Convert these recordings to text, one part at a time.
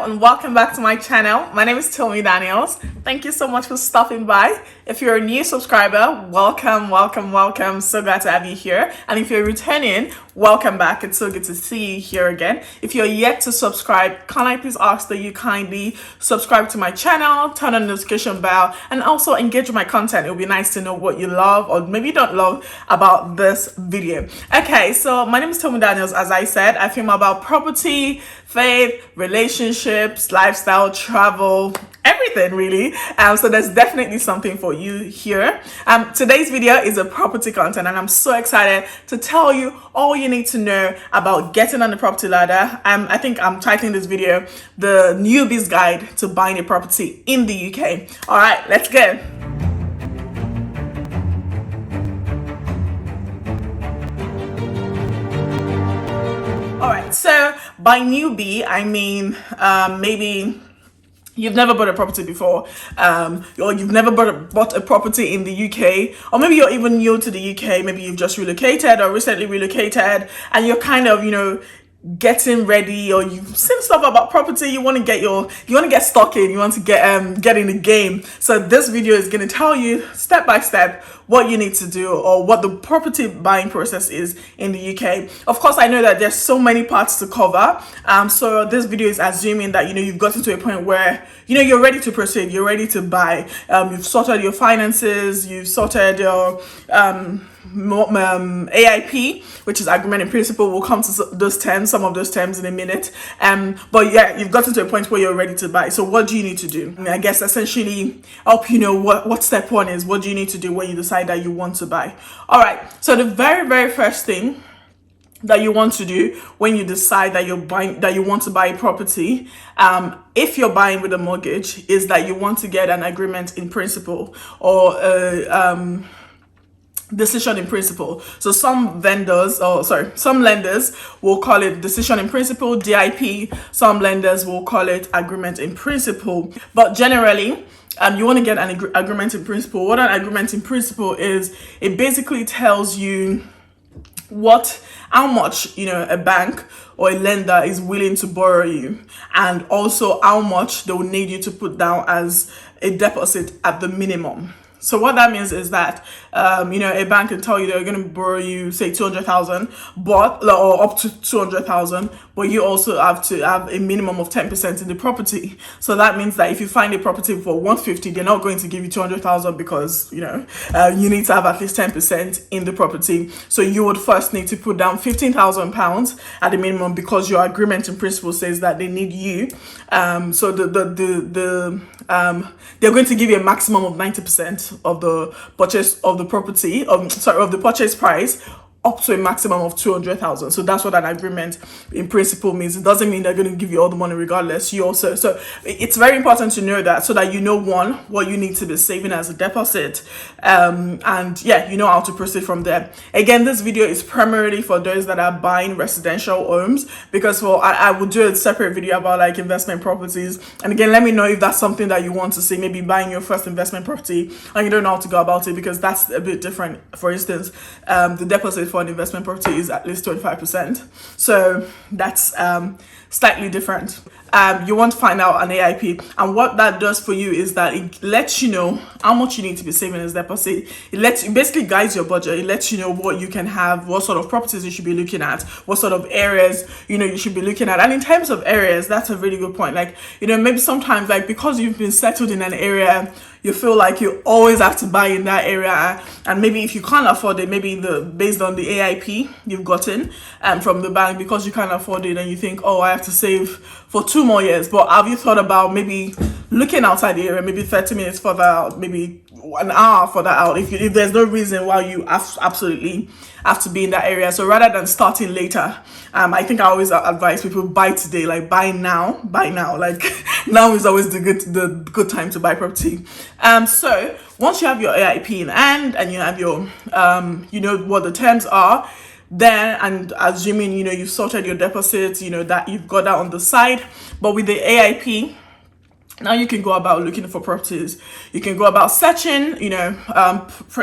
and welcome back to my channel. My name is Tommy Daniels. Thank you so much for stopping by. If you're a new subscriber, welcome. So glad to have you here. And if you're returning, welcome back. It's so good to see you here again. If you're yet to subscribe, can I please ask that you kindly subscribe to my channel, turn on the notification bell, and also engage with my content. It would be nice to know what you love or maybe you don't love about this video. Okay, so my name is Tommy Daniels. As I said, I film about property, faith, relationships, lifestyle, travel, everything really. So there's definitely something for you here. Today's video is a property content, and I'm so excited to tell you all you need to know about getting on the property ladder. I think I'm titling this video the Newbie's Guide to Buying a Property in the UK. All right, let's go. All right, so by newbie, I mean maybe you've never bought a property before, or you've never bought a property in the UK, or maybe you're even new to the UK. Maybe you've just relocated or recently relocated, and you're kind of, getting ready, or you've seen stuff about property. You want to get stuck in. You want to get in the game. So this video is going to tell you step by step what you need to do, or what the property buying process is in the UK. Of course, I know that there's so many parts to cover. So this video is assuming that you've gotten to a point where you're ready to proceed. You're ready to buy. You've sorted your finances. You've sorted your AIP, which is agreement in principle. We'll come to some of those terms in a minute. But yeah, you've gotten to a point where you're ready to buy. So what do you need to do? I guess essentially help what step one is. What do you need to do when you decide that you want to buy? All right. So the very first thing that you want to do when you decide that you want to buy a property, if you're buying with a mortgage, is that you want to get an agreement in principle, or decision in principle. So some lenders will call it decision in principle, DIP. Some lenders will call it agreement in principle. But generally, you want to get an agreement in principle. What an agreement in principle is, it basically tells you how much a bank or a lender is willing to borrow you, and also how much they will need you to put down as a deposit at the minimum. So what that means is that, a bank can tell you they're going to borrow you, say, 200,000, or up to 200,000, but you also have to have a minimum of 10% in the property. So that means that if you find a property for 150, they're not going to give you 200,000 because, you need to have at least 10% in the property. So you would first need to put down £15,000 at the minimum, because your agreement in principle says that they need you. So they're going to give you a maximum of 90% of the purchase of the property, of the purchase price, up to a maximum of 200,000. So that's what an agreement in principle means. It doesn't mean they're going to give you all the money regardless. So it's very important to know that, so that one, what you need to be saving as a deposit, and yeah, you know how to proceed from there. Again, this video is primarily for those that are buying residential homes, because I will do a separate video about like investment properties. And again, let me know if that's something that you want to see, maybe buying your first investment property and you don't know how to go about it, because that's a bit different. For instance, the deposit for an investment property is at least 25%. So that's slightly different. You want to find out an AIP, and what that does for you is that it lets you know how much you need to be saving as deposit. It basically guides your budget. It lets you know what you can have, what sort of properties you should be looking at, what sort of areas you should be looking at. And in terms of areas, that's a really good point. Like, maybe sometimes, like, because you've been settled in an area, you feel like you always have to buy in that area, and maybe if you can't afford it, maybe based on the AIP you've gotten from the bank, because you can't afford it, and you think, oh, I have to save for 2 more years. But have you thought about maybe looking outside the area, maybe 30 minutes further out, maybe an hour further out, if there's no reason why you absolutely have to be in that area? So rather than starting later, I think I always advise people, buy today, like buy now. Like now is always the good time to buy property. So once you have your AIP in hand, and you have your what the terms are, then, and assuming you've sorted your deposits, that you've got that on the side. But with the AIP, now you can go about looking for properties. You can go about searching,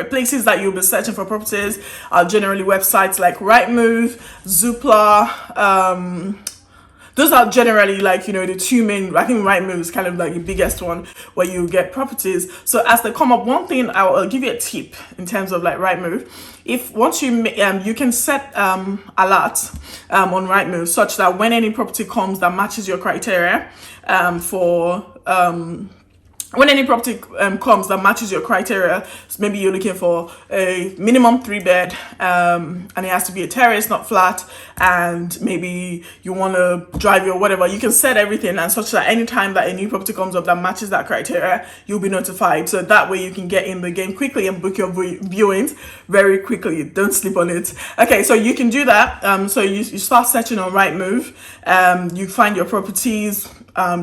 places that you'll be searching for properties are generally websites like Rightmove, Zoopla, Those are generally like, the two main. I think Rightmove is kind of like the biggest one where you get properties. So as they come up, one thing I'll give you a tip in terms of like Rightmove. If once you can set alerts on Rightmove such that when any property comes that matches your criteria for when any property comes that matches your criteria, so maybe you're looking for a minimum 3-bed, and it has to be a terrace, not flat, and maybe you want to drive or whatever, you can set everything and such that anytime that a new property comes up that matches that criteria, you'll be notified. So that way you can get in the game quickly and book your viewings very quickly. Don't sleep on it. Okay, so you can do that. So you start searching on Rightmove, you find your properties,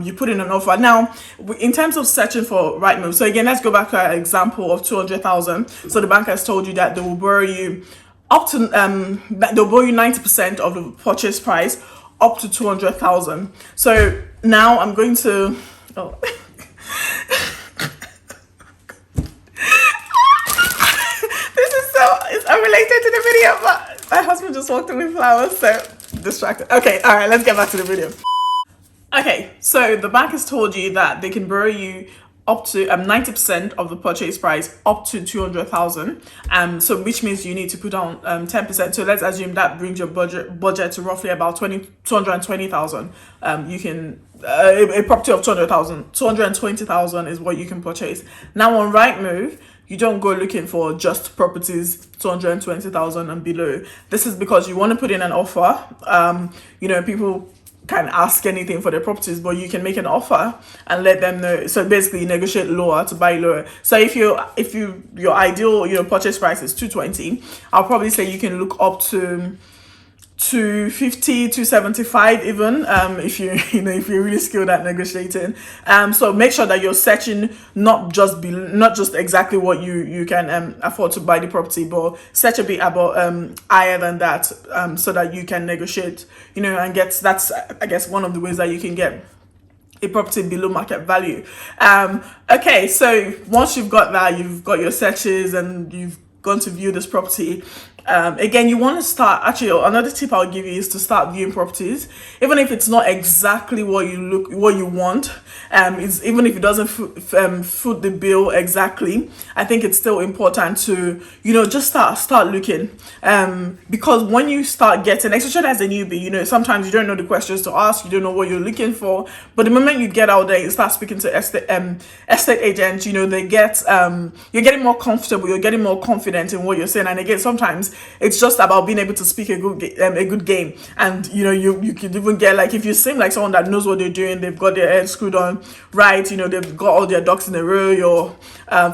you put in an offer. Now, in terms of searching for Rightmove, so again, let's go back to our example of 200,000. So the bank has told you that they will borrow you up to they'll borrow you 90% of the purchase price up to 200,000. So now I'm going to this is it's unrelated to the video, but my husband just walked in with flowers, so distracted. Okay, all right, let's get back to the video. Okay, so the bank has told you that they can borrow you up to 90% of the purchase price up to 200,000. So which means you need to put down 10%. So let's assume that brings your budget to roughly about 220,000. You can a property of 220,000 is what you can purchase. Now on Rightmove, you don't go looking for just properties 220,000 and below. This is because you want to put in an offer. People can ask anything for their properties, but you can make an offer and let them know. So basically, you negotiate lower to buy lower. So if your ideal purchase price is 220, I'll probably say you can look up to 250, 275 even, if if you're really skilled at negotiating. So make sure that you're searching not just exactly what you can afford to buy the property, but search a bit about higher than that, so that you can negotiate, and that's I guess one of the ways that you can get a property below market value. Okay, so once you've got that, you've got your searches and you've gone to view this property. Again, you want to start. Actually, another tip I'll give you is to start viewing properties, even if it's not exactly what you want. Even if it doesn't foot the bill exactly. I think it's still important to just start looking. Because when you start getting, especially as a newbie, sometimes you don't know the questions to ask, you don't know what you're looking for. But the moment you get out there and start speaking to estate agents, they get you're getting more comfortable, you're getting more confident in what you're saying. And again, sometimes it's just about being able to speak a good game, and you could even get, like, if you seem like someone that knows what they're doing, they've got their head screwed on right, they've got all their ducks in a row, your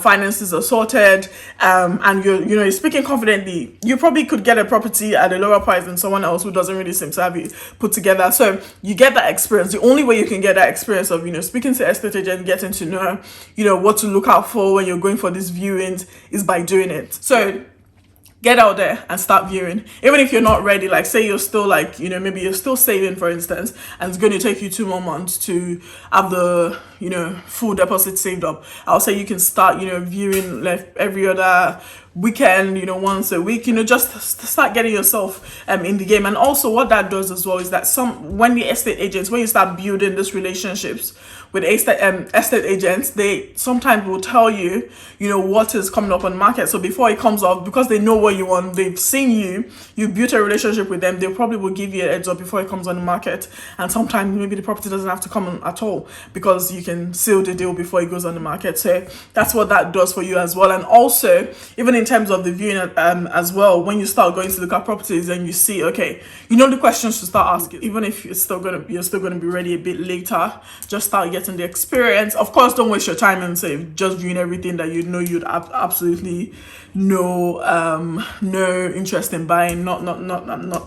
finances are sorted, and you're speaking confidently, you probably could get a property at a lower price than someone else who doesn't really seem to have it put together. So you get that experience. The only way you can get that experience of speaking to estate agent, getting to know what to look out for when you're going for these viewings, is by doing it. So get out there and start viewing. Even if you're not ready, like say you're still maybe you're still saving, for instance, and it's going to take you 2 more months to have the full deposit saved up. I'll say you can start viewing like every other weekend, once a week, just start getting yourself in the game. And also what that does as well is that when you start building these relationships with estate agents, they sometimes will tell you what is coming up on the market. So before it comes off, because they know what you want, they've seen you built a relationship with them, they probably will give you a heads up before it comes on the market. And sometimes maybe the property doesn't have to come on at all, because you can seal the deal before it goes on the market. So that's what that does for you as well. And also, even in terms of the viewing as well, when you start going to look at properties and you see, okay, the questions to start asking, even if you're still gonna be ready a bit later, just start getting the experience. Of course, don't waste your time and say just viewing everything that you'd absolutely no interest in buying. Not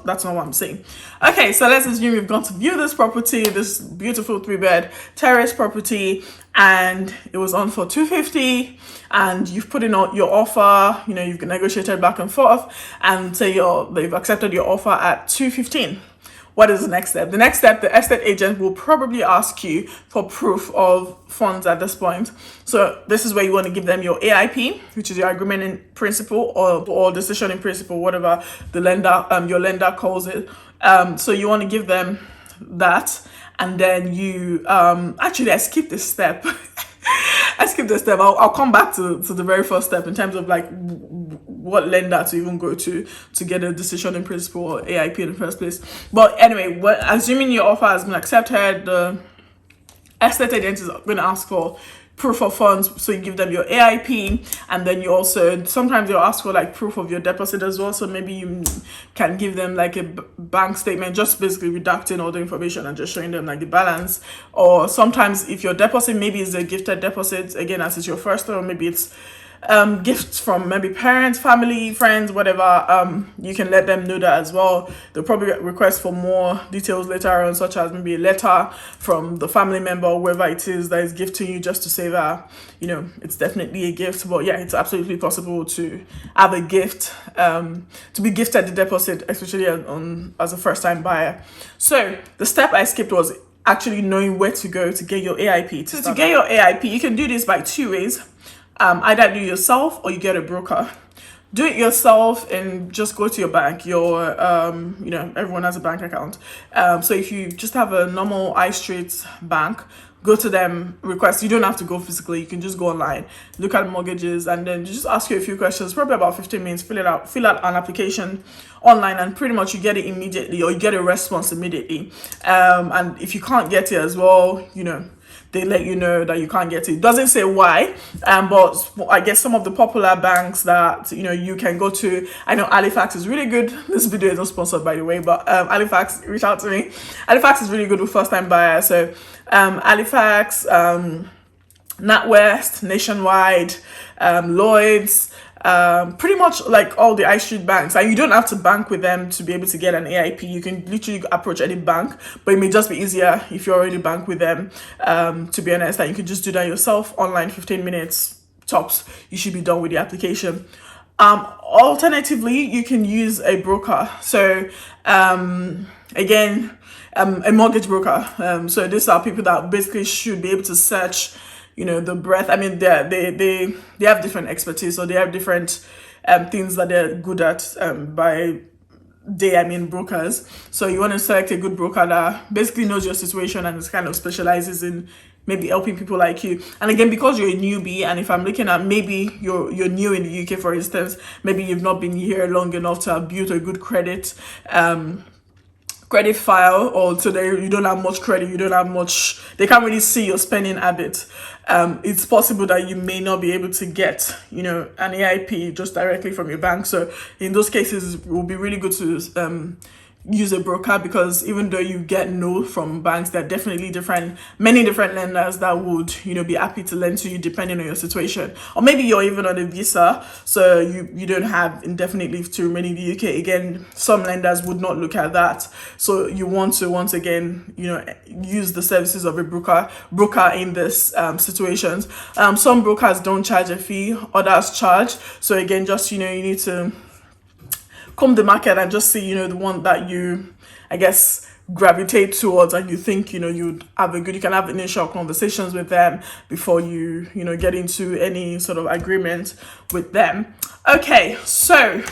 that's not what I'm saying. Okay, so let's assume you've gone to view this property, this beautiful 3-bed terrace property, and it was on for 250, and you've put in your offer, you've negotiated back and forth, and say they've accepted your offer at 215. What is the next step? The next step, the estate agent will probably ask you for proof of funds at this point. So this is where you want to give them your AIP, which is your agreement in principle, or decision in principle, whatever the lender, your lender calls it. So you want to give them that, and then you actually I skipped this step. I skipped this step. I'll come back to the very first step in terms of like what lender to even go to get a decision in principle or AIP in the first place. But anyway, assuming your offer has been accepted, the estate agent is going to ask for proof of funds, so you give them your AIP, and then you also sometimes they'll ask for like proof of your deposit as well, so maybe you can give them like a bank statement, just basically redacting all the information and just showing them like the balance. Or sometimes if your deposit maybe is a gifted deposit, again as it's your first, or maybe it's gifts from maybe parents, family, friends, whatever, you can let them know that as well. They'll probably request for more details later on, such as maybe a letter from the family member or whoever it is that is gifting you, just to say that, you know, it's definitely a gift. But yeah, it's absolutely possible to have a gift, to be gifted the deposit, especially as a first time buyer. So the step I skipped was actually knowing where to go to get your AIP. So to get your AIP, you can do this by two ways. Either do it yourself or you get a broker. Do it yourself and just go to your bank. Your you know, everyone has a bank account. So if you just have a normal high street bank, go to them, request. You don't have to go physically. You can just go online, look at mortgages, and then just ask you a few questions, probably about 15 minutes, fill out an application online, and pretty much you get it immediately, or you get a response immediately. And if you can't get it as well, you know, they let you know that you can't get it. It doesn't say why, but I guess some of the popular banks that, you know, you can go to, I know Halifax is really good. This video is not sponsored, by the way, but Halifax, reach out to me. Halifax is really good with first time buyers. So Halifax, NatWest, Nationwide, Lloyd's, pretty much like all the high street banks, and you don't have to bank with them to be able to get an AIP. You can literally approach any bank, but it may just be easier if you already bank with them, to be honest, that you can just do that yourself online, 15 minutes tops, you should be done with the application. Alternatively, you can use a broker. So again, a mortgage broker. So these are people that basically should be able to search, you know, the breadth. I mean, they have different expertise, so they have different things that they're good at. By day, I mean brokers. So you want to select a good broker that basically knows your situation and is kind of specializes in maybe helping people like you. And again, because you're a newbie, and if I'm looking at maybe you're new in the UK, for instance, maybe you've not been here long enough to have built a good credit file, or so you don't have much credit, you don't have much, they can't really see your spending habits. It's possible that you may not be able to get, you know, an AIP just directly from your bank. So in those cases, it will be really good to use a broker, because even though you get no from banks, there are definitely many different lenders that would, you know, be happy to lend to you depending on your situation. Or maybe you're even on a visa, so you don't have indefinite leave to remain in the UK. Again, some lenders would not look at that, so you want to once again, you know, use the services of a broker in this situations. Some brokers don't charge a fee, others charge. So again, just, you know, you need to comb the market and just see, you know, the one that you, I guess, gravitate towards, and you think, you know, you can have initial conversations with them before you know, get into any sort of agreement with them. Okay, so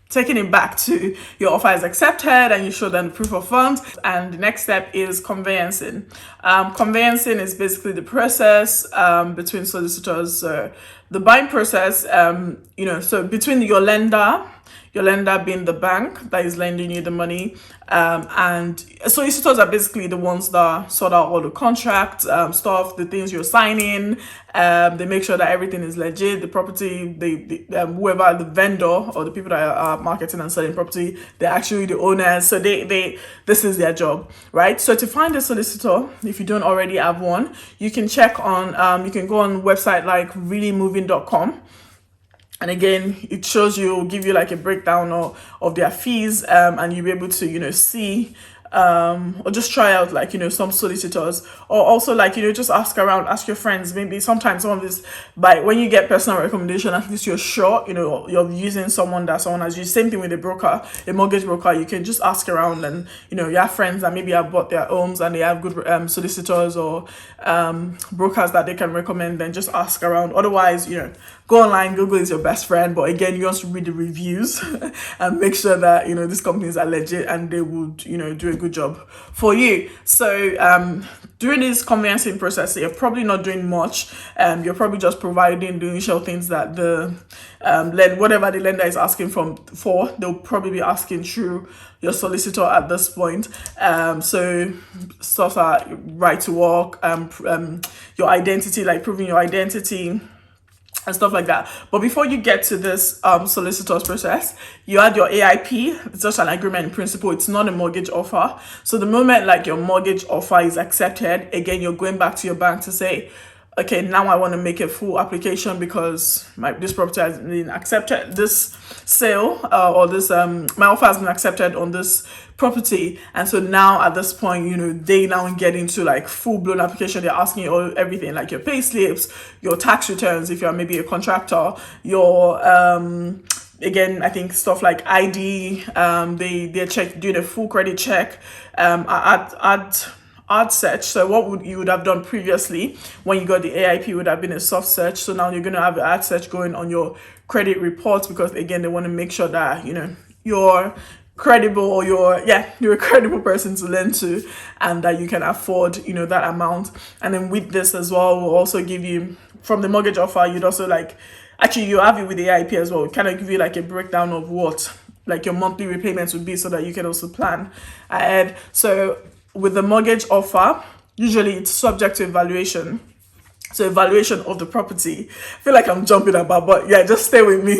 taking it back to your offer is accepted and you show them the proof of funds, and the next step is conveyancing. Conveyancing is basically the process between solicitors. The buying process, you know, so between your lender being the bank that is lending you the money, and solicitors are basically the ones that sort out all the contract stuff, the things you're signing. They make sure that everything is legit. The property, whoever the vendor or the people that are marketing and selling property, they're actually the owners. So this is their job, right? So to find a solicitor, if you don't already have one, you can check on, you can go on a website like reallymoving.com. And again, it shows you, give you like a breakdown of their fees, and you'll be able to, you know, see or just try out, like, you know, some solicitors, or also, like, you know, just ask around, ask your friends. Maybe sometimes some of this, by when you get personal recommendation, at least you're sure, you know, you're using someone that someone has used. Same thing with a broker, a mortgage broker. You can just ask around, and, you know, you have friends that maybe have bought their homes and they have good solicitors or brokers that they can recommend. Then just ask around. Otherwise, you know, go online, Google is your best friend. But again, you have to read the reviews and make sure that, you know, these companies are legit and they would, you know, do a good job for you. So during this conveyancing process, you're probably not doing much. You're probably just providing the initial things that the whatever the lender is asking for, they'll probably be asking through your solicitor at this point. So stuff like right to work, your identity, like proving your identity and stuff like that. But before you get to this solicitor's process, you add your AIP. It's just an agreement in principle. It's not a mortgage offer. So the moment like your mortgage offer is accepted, again, you're going back to your bank to say, okay, now I want to make a full application because this property has been accepted, this sale or this my offer has been accepted on this property. And so now at this point, they now get into like full-blown application. They're asking you everything, like your pay slips, your tax returns if you're maybe a contractor, your again, I think stuff like ID, they check, do the full credit check, ad search. So what you would have done previously when you got the AIP would have been a soft search. So now you're going to have an ad search going on your credit reports, because again, they want to make sure that you're credible, or you're a credible person to lend to, and that you can afford that amount. And then with this as well, we'll also give you from the mortgage offer, you'd also you have it with the AIP as well, kind of give you like a breakdown of what like your monthly repayments would be, so that you can also plan ahead. So with the mortgage offer, usually it's subject to evaluation. So evaluation of the property. I feel like I'm jumping about, but yeah, just stay with me.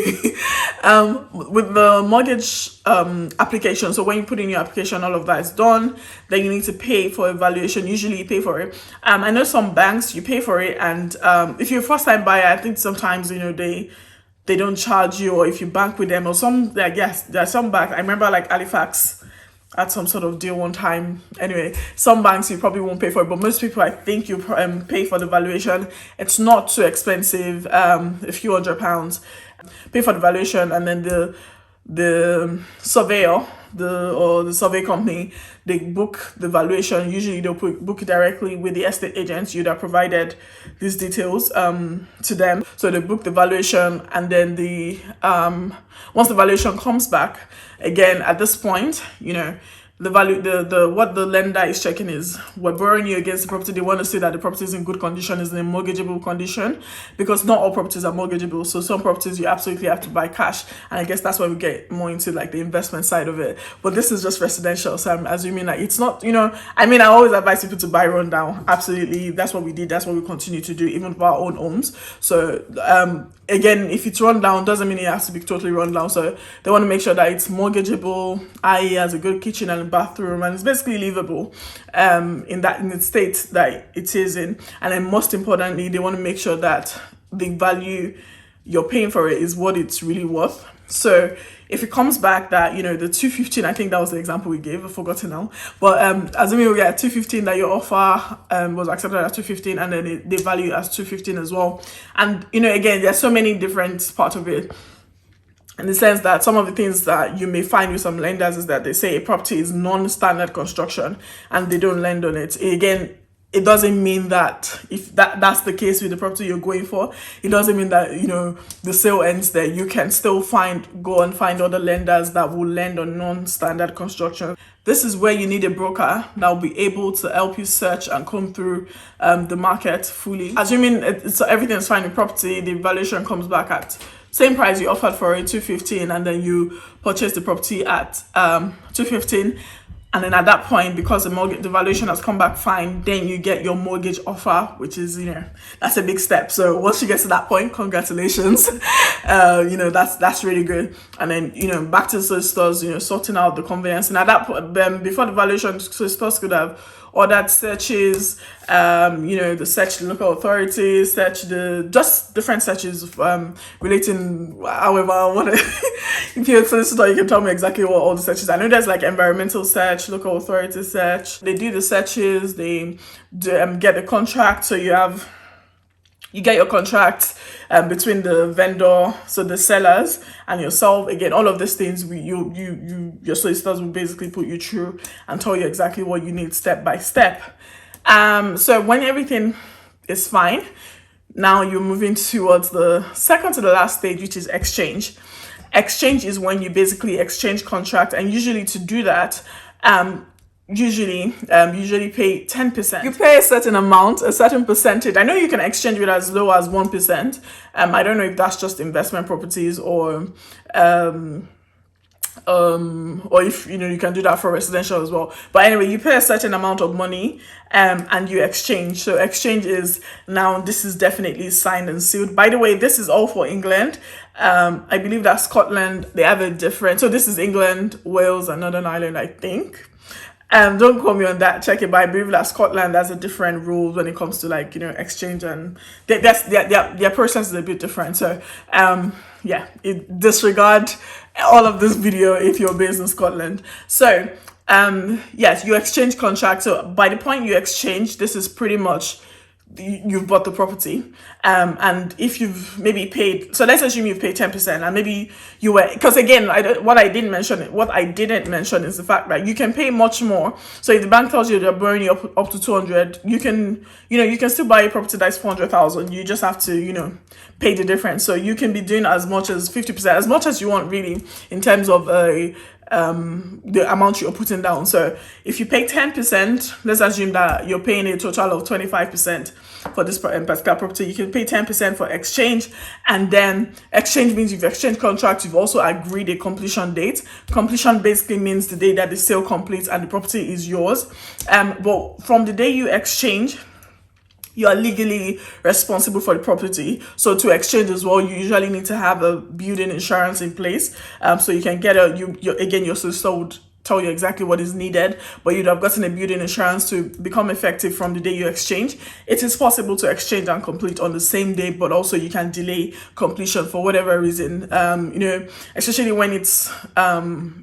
With the mortgage application, so when you put in your application, all of that is done. Then you need to pay for evaluation. Usually you pay for it. I know some banks, you pay for it, and if you're a first-time buyer, I think sometimes they don't charge you, or if you bank with them, or some, I guess there are some banks. I remember like Halifax at some sort of deal one time. Anyway, some banks you probably won't pay for it, but most people, I think, you pay for the valuation. It's not too expensive, a few £100. Pay for the valuation, and then the surveyor, the survey company, they book the valuation. Usually they'll book it directly with the estate agents. You'd have provided these details to them. So they book the valuation, and then once the valuation comes back, again, at this point, the value, the what the lender is checking is, we're borrowing you against the property. They want to see that the property is in good condition, is in a mortgageable condition, because not all properties are mortgageable. So some properties you absolutely have to buy cash, and I guess that's why we get more into like the investment side of it. But this is just residential, so I'm assuming that it's not, I always advise people to buy rundown. Absolutely, that's what we did. That's what we continue to do, even for our own homes. So again, if it's run down, doesn't mean it has to be totally run down. So they want to make sure that it's mortgageable, i.e. has a good kitchen and bathroom, and it's basically livable in the state that it is in. And then most importantly, they want to make sure that the value you're paying for it is what it's really worth. So if it comes back that the 215, I think that was the example we gave, I forgot now, but assuming we get 215, that your offer was accepted at 215, and then they value as 215 as well. And again, there's so many different parts of it, in the sense that some of the things that you may find with some lenders is that they say a property is non-standard construction and they don't lend on it. Again, it doesn't mean that if that's the case with the property you're going for, it doesn't mean that the sale ends there. You can still go and find other lenders that will lend on non-standard construction. This is where you need a broker that will be able to help you search and comb through the market fully. Assuming everything's fine with property, the valuation comes back at same price you offered for it, 215, and then you purchase the property at 215. And then at that point, because the valuation has come back fine, then you get your mortgage offer, which is, that's a big step. So once you get to that point, congratulations. That's really good. And then, back to the solicitors, sorting out the conveyance. And at that point, before the valuation, solicitors could have ordered searches, the search the local authorities, just different searches relating, however, if you're a solicitor, you can tell me exactly what all the searches. I know there's like environmental search, local authority search. They do the searches, they get the contract, so you get your contract between the vendor, so the sellers, and yourself. Again, all of these things, your solicitors will basically put you through and tell you exactly what you need step by step. So when everything is fine, now you're moving towards the second to the last stage, which is exchange. Exchange is when you basically exchange contract, and usually to do that, usually pay 10%. You pay a certain amount, a certain percentage. I know you can exchange it as low as 1%. I don't know if that's just investment properties or if you can do that for residential as well. But anyway, you pay a certain amount of money and you exchange. So exchange is now, this is definitely signed and sealed. By the way, this is all for England. I believe that Scotland, they have a different, so this is England, Wales and Northern Ireland, I think. Don't quote me on that, check it, but I believe that Scotland has a different rules when it comes to like exchange, and their process is a bit different. So yeah, disregard all of this video if you're based in Scotland. So yes, you exchange contract. So by the point you exchange, this is pretty much you've bought the property, and if you've maybe paid, so let's assume you've paid 10%, and maybe you were, because again, what I didn't mention is the fact that you can pay much more. So if the bank tells you they're borrowing you up to 200, you can still buy a property that's 400,000. You just have to pay the difference. So you can be doing as much as 50%, as much as you want really, in terms of the amount you're putting down. So if you pay 10%, let's assume that you're paying a total of 25% for this particular property. You can pay 10% for exchange, and then exchange means you've exchanged contracts, you've also agreed a completion date. Completion basically means the day that the sale completes and the property is yours. But from the day you exchange, you are legally responsible for the property. So to exchange as well, you usually need to have a building insurance in place. So you can get your solicitor would tell you exactly what is needed, but you'd have gotten a building insurance to become effective from the day you exchange. It is possible to exchange and complete on the same day, but also you can delay completion for whatever reason. Especially when it's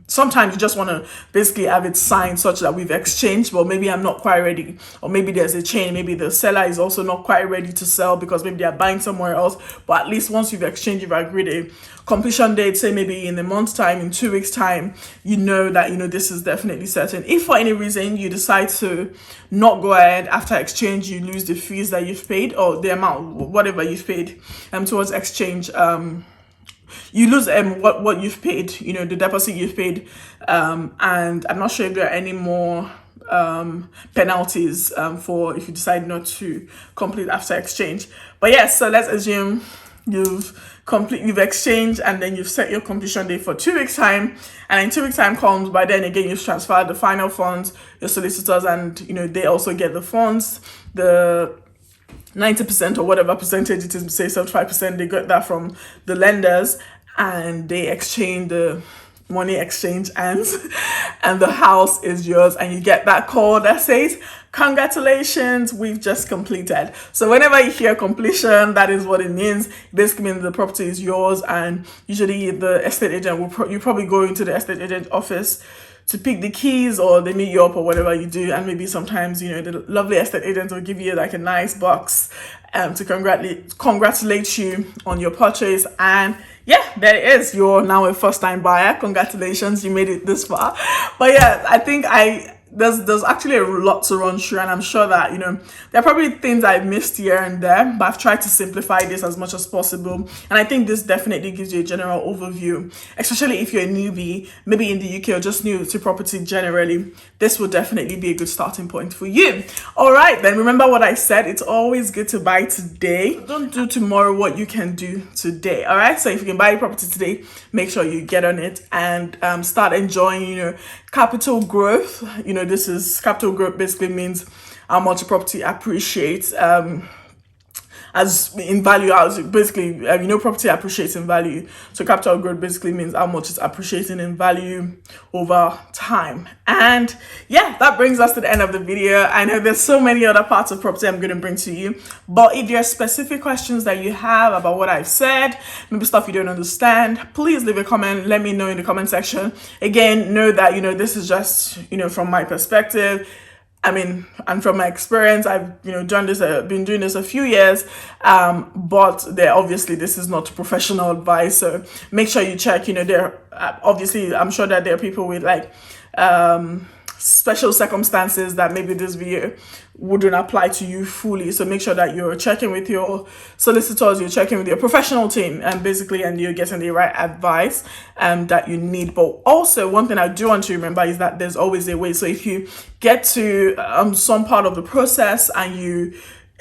sometimes you just want to basically have it signed such that we've exchanged, but maybe I'm not quite ready, or maybe there's a chain, maybe the seller is also not quite ready to sell because maybe they're buying somewhere else. But at least once you've exchanged, you've agreed a completion date, say maybe in a month's time, in 2 weeks time, that this is definitely certain. If for any reason you decide to not go ahead after exchange, you lose the fees that you've paid, or the amount, whatever you've paid towards exchange, you lose what you've paid, the deposit you've paid, and I'm not sure if there are any more penalties for if you decide not to complete after exchange. But yes, so let's assume you've exchanged, and then you've set your completion date for 2 weeks time, and in 2 weeks time comes, by then again you've transferred the final funds, your solicitors, and they also get the funds, the 90% or whatever percentage it is, say 75%, they got that from the lenders, and they exchange, the money exchange ends, and the house is yours, and you get that call that says, congratulations, we've just completed. So whenever you hear completion, that is what it means. Basically means the property is yours, and usually the estate agent will you probably go into the estate agent office to pick the keys, or they meet you up, or whatever you do, and maybe sometimes the lovely estate agents will give you like a nice box to congratulate you on your purchase. And yeah, there it is, you're now a first-time buyer. Congratulations, you made it this far. But yeah, I think there's actually a lot to run through, and I'm sure that there are probably things I've missed here and there, but I've tried to simplify this as much as possible, and I think this definitely gives you a general overview, especially if you're a newbie, maybe in the UK, or just new to property generally. This will definitely be a good starting point for you. All right, then remember what I said, it's always good to buy today. Don't do tomorrow what you can do today. All right, so if you can buy a property today, make sure you get on it and start enjoying capital growth. This is capital growth, basically means how much a property appreciates as in value, as basically property appreciates in value. So capital growth basically means how much it's appreciating in value over time. And yeah, that brings us to the end of the video. I know there's so many other parts of property I'm going to bring to you, but if there are specific questions that you have about what I've said, maybe stuff you don't understand, please leave a comment, let me know in the comment section. Again, know that this is just from my perspective. And from my experience, I've been doing this a few years, but obviously this is not professional advice. So make sure you check. There obviously, I'm sure that there are people with special circumstances that maybe this video wouldn't apply to you fully. So make sure that you're checking with your solicitors, you're checking with your professional team, and basically, and you're getting the right advice that you need. But also, one thing I do want to remember is that there's always a way. So if you get to some part of the process and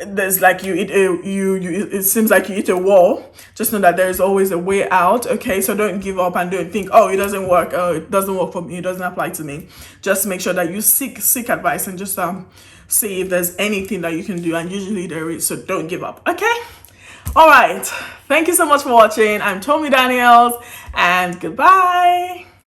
there's like it seems like you hit a wall, just know that there is always a way out. Okay, so don't give up and don't think, oh, it doesn't work, it doesn't work for me, it doesn't apply to me. Just make sure that you seek advice and just see if there's anything that you can do, and usually there is. So don't give up. Okay, all right, thank you so much for watching. I'm Tommy Daniels, and goodbye.